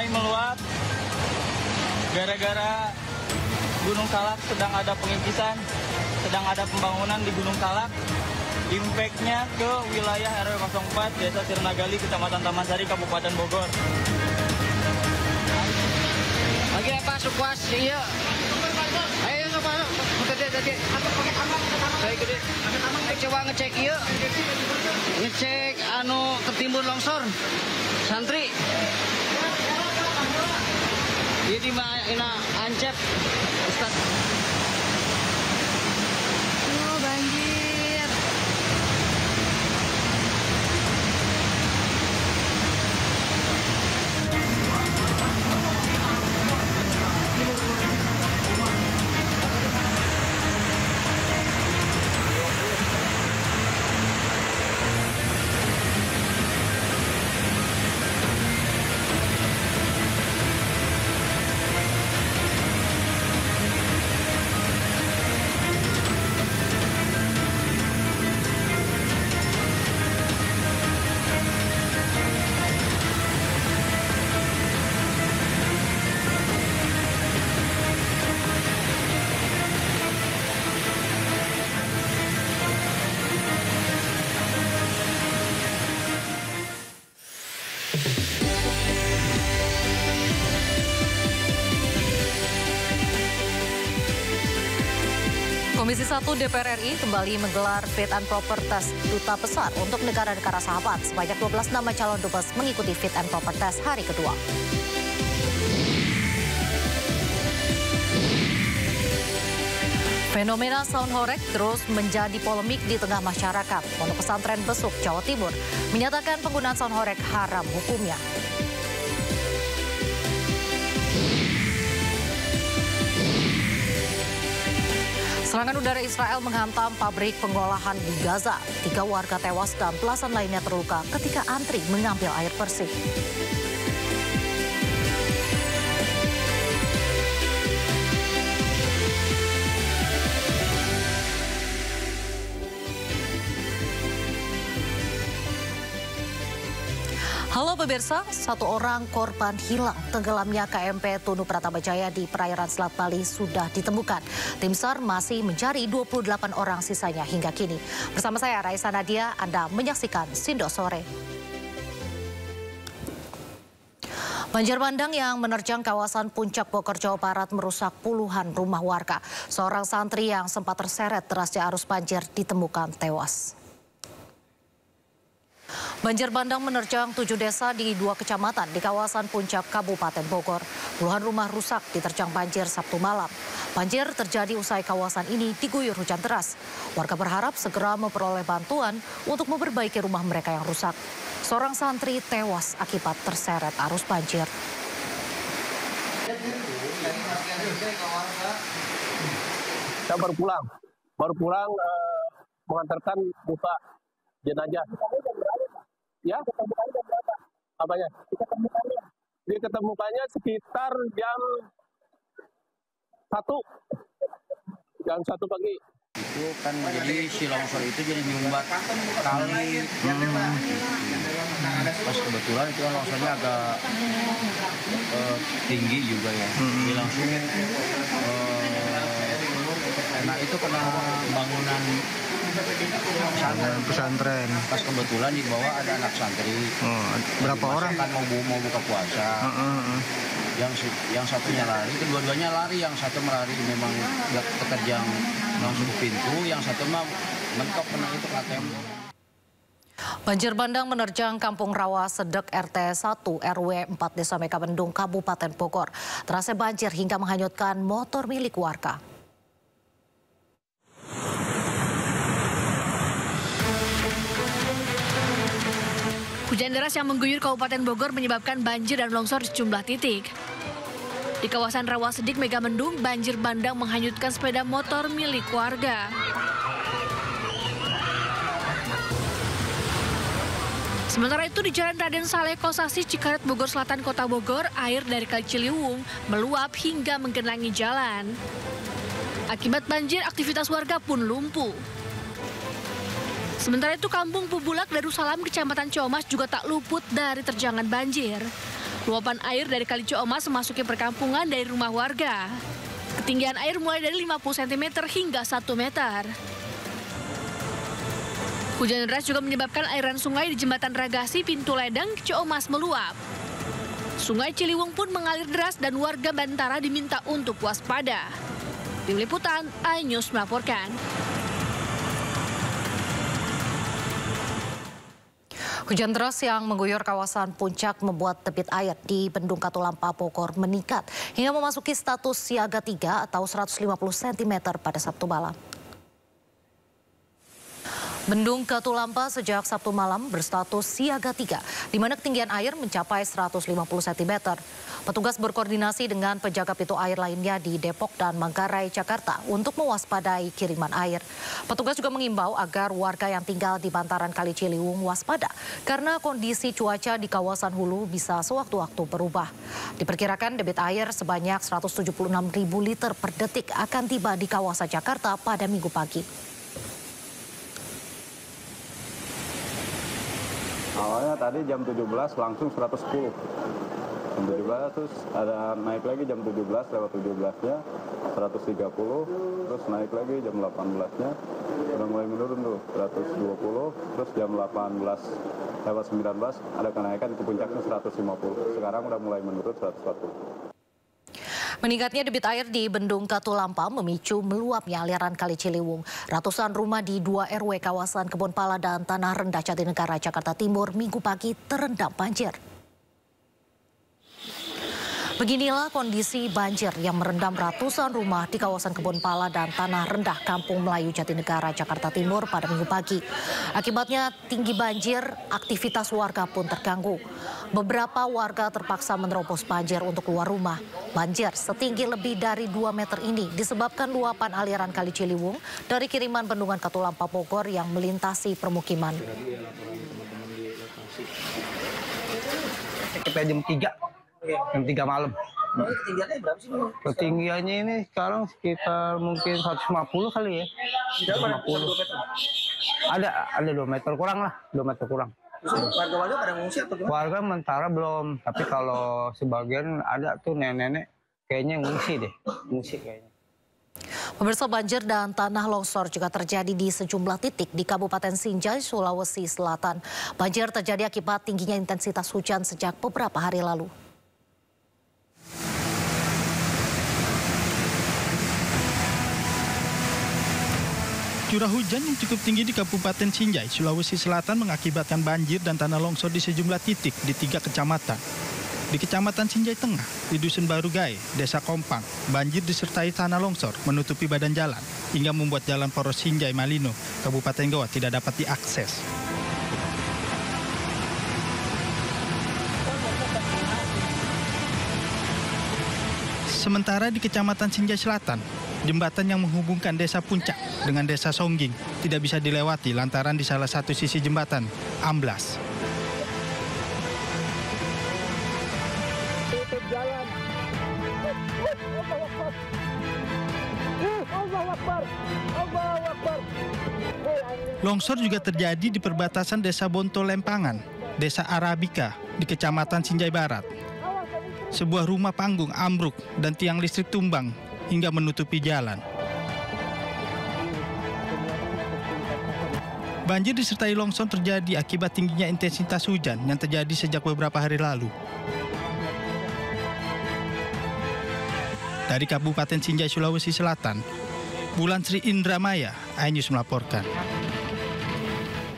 meluap gara-gara Gunung Salak sedang ada pengikisan, sedang ada pembangunan di Gunung Salak. Impact-nya ke wilayah RW 04, Desa Sirnagali, Kecamatan Taman Sari, Kabupaten Bogor. Lagi apa sukwas iya. Ayo coba tadi. Saya gede. Coba ngecek iya. Ngecek ketimbun longsor. Santri. Jadi ina ancep Ustaz. Banjir. Komisi 1 DPR RI kembali menggelar fit and proper test duta besar untuk negara-negara sahabat. Sebanyak 12 nama calon dubes mengikuti fit and proper test hari kedua. Fenomena sound horeg terus menjadi polemik di tengah masyarakat. Pondok Pesantren Besuk, Jawa Timur, menyatakan penggunaan sound horeg haram hukumnya. Serangan udara Israel menghantam pabrik pengolahan di Gaza. 3 warga tewas dan belasan lainnya terluka ketika antri mengambil air bersih. Halo pemirsa, 1 orang korban hilang tenggelamnya KMP Tunu Pratabajaya di perairan Selat Bali sudah ditemukan. Tim SAR masih mencari 28 orang sisanya hingga kini. Bersama saya Raisa Nadia, Anda menyaksikan Sindo Sore. Banjir bandang yang menerjang kawasan Puncak Bogor, Jawa Barat merusak puluhan rumah warga. Seorang santri yang sempat terseret derasnya arus banjir ditemukan tewas. Banjir bandang menerjang 7 desa di 2 kecamatan di kawasan Puncak, Kabupaten Bogor. Puluhan rumah rusak diterjang banjir Sabtu malam. Banjir terjadi usai kawasan ini diguyur hujan deras. Warga berharap segera memperoleh bantuan untuk memperbaiki rumah mereka yang rusak. Seorang santri tewas akibat terseret arus banjir. Saya baru pulang mengantarkan buka jenazah. Ya, apanya? Diketemukannya sekitar jam 1 pagi. Itu kan jadi si longsor itu jadi nyumbat kali. Pas kebetulan itu kan longsornya agak tinggi juga ya. Jadi langsung nah itu kena bangunan pesantren. Pas kebetulan di bawah ada anak santri. Berapa orang? Kan mau buka puasa. Yang satunya lari, kedua-duanya lari. Yang satu melari memang keterjang langsung ke pintu. Yang satu mah mentok kena itu kena tembok. Banjir bandang menerjang Kampung Rawa Sedek RT 1 RW 4 Desa Megamendung, Kabupaten Bogor. Terasa banjir hingga menghanyutkan motor milik warga. Hujan deras yang mengguyur Kabupaten Bogor menyebabkan banjir dan longsor di sejumlah titik. Di kawasan Rawa Sedik, Megamendung, banjir bandang menghanyutkan sepeda motor milik warga. Sementara itu di Jalan Raden Saleh Kosasi, Cikaret, Bogor Selatan, Kota Bogor, air dari Kali Ciliwung meluap hingga menggenangi jalan. Akibat banjir, aktivitas warga pun lumpuh. Sementara itu Kampung Pubulak, Darussalam, Kecamatan Comas juga tak luput dari terjangan banjir. Luapan air dari Kali Ciomas memasuki perkampungan dari rumah warga. Ketinggian air mulai dari 50 cm hingga 1 meter. Hujan deras juga menyebabkan aliran sungai di Jembatan Ragasi Pintu Ledeng Ciomas meluap. Sungai Ciliwung pun mengalir deras dan warga Bantara diminta untuk waspada. Tim Liputan, iNews melaporkan. Hujan deras yang mengguyur kawasan Puncak membuat debit air di Bendung Katulampa Bogor meningkat hingga memasuki status siaga 3 atau 150 cm pada Sabtu malam. Bendung Katulampa sejak Sabtu malam berstatus siaga 3, di mana ketinggian air mencapai 150 cm. Petugas berkoordinasi dengan penjaga pintu air lainnya di Depok dan Manggarai, Jakarta untuk mewaspadai kiriman air. Petugas juga mengimbau agar warga yang tinggal di bantaran Kali Ciliwung waspada karena kondisi cuaca di kawasan hulu bisa sewaktu-waktu berubah. Diperkirakan debit air sebanyak 176.000 liter per detik akan tiba di kawasan Jakarta pada Minggu pagi. Awalnya tadi jam 17 langsung 110. Jam 17 terus ada naik lagi jam 17 lewat 17-nya 130, terus naik lagi jam 18-nya udah mulai menurun tuh 120, terus jam 18 lewat 19 ada kenaikan ke puncaknya 150. Sekarang udah mulai menurun 140. Meningkatnya debit air di Bendung Katulampa memicu meluapnya aliran Kali Ciliwung. Ratusan rumah di 2 RW kawasan Kebonpala dan Tanah Rendah Jatinegara, Jakarta Timur Minggu pagi terendam banjir. Beginilah kondisi banjir yang merendam ratusan rumah di kawasan Kebonpala dan Tanah Rendah, Kampung Melayu, Jatinegara, Jakarta Timur pada Minggu pagi. Akibatnya tinggi banjir, aktivitas warga pun terganggu. Beberapa warga terpaksa menerobos banjir untuk keluar rumah. Banjir setinggi lebih dari 2 meter ini disebabkan luapan aliran Kali Ciliwung dari kiriman Bendungan Katulampa Bogor yang melintasi permukiman. Kita jam 3 malam. Ketinggiannya berapa sih? Ketinggiannya ini sekarang sekitar mungkin 150 kali ya. 150. Ada 2 meter kurang lah, 2 meter kurang. Warga-warga pada mengungsi atau gimana? Warga sementara belum, tapi kalau sebagian ada tuh nenek-nenek kayaknya ngungsi kayaknya. Pemirsa, banjir dan tanah longsor juga terjadi di sejumlah titik di Kabupaten Sinjai, Sulawesi Selatan. Banjir terjadi akibat tingginya intensitas hujan sejak beberapa hari lalu. Curah hujan yang cukup tinggi di Kabupaten Sinjai, Sulawesi Selatan mengakibatkan banjir dan tanah longsor di sejumlah titik di 3 kecamatan. Di Kecamatan Sinjai Tengah, di Dusun Baru Gae, Desa Kompang, banjir disertai tanah longsor menutupi badan jalan hingga membuat jalan poros Sinjai Malino, Kabupaten Goa tidak dapat diakses. Sementara di Kecamatan Sinjai Selatan, jembatan yang menghubungkan Desa Puncak dengan Desa Songging tidak bisa dilewati lantaran di salah satu sisi jembatan amblas. Longsor juga terjadi di perbatasan Desa Bonto Lempangan, Desa Arabika di Kecamatan Sinjai Barat. Sebuah rumah panggung ambruk dan tiang listrik tumbang hingga menutupi jalan. Banjir disertai longsor terjadi akibat tingginya intensitas hujan yang terjadi sejak beberapa hari lalu. Dari Kabupaten Sinjai, Sulawesi Selatan, Bulan Sri Indramaya, iNews melaporkan.